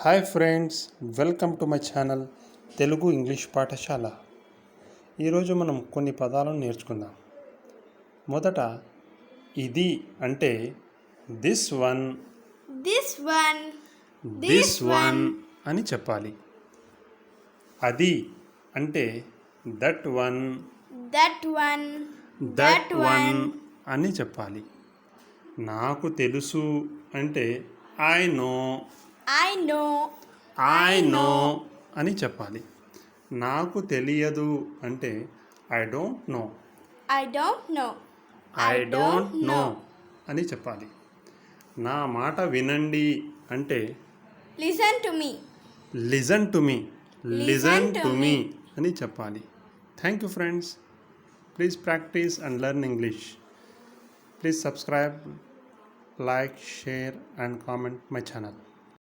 Hi friends, welcome to my channel Telugu English పాఠశాల. ఈరోజు మనం కొన్ని పదాలను నేర్చుకుందాం. మొదట ఇది అంటే దిస్ వన్ అని చెప్పాలి. అది అంటే దట్ వన్ అని చెప్పాలి. నాకు తెలుసు అంటే ఐ నో అని చెప్పాలి. నాకు తెలియదు అంటే ఐ డోంట్ నో అని చెప్పాలి. నా మాట వినండి అంటే లిజన్ టు మీ అని చెప్పాలి. Thank you friends. Please practice and learn English. Please subscribe, like, share and comment my channel.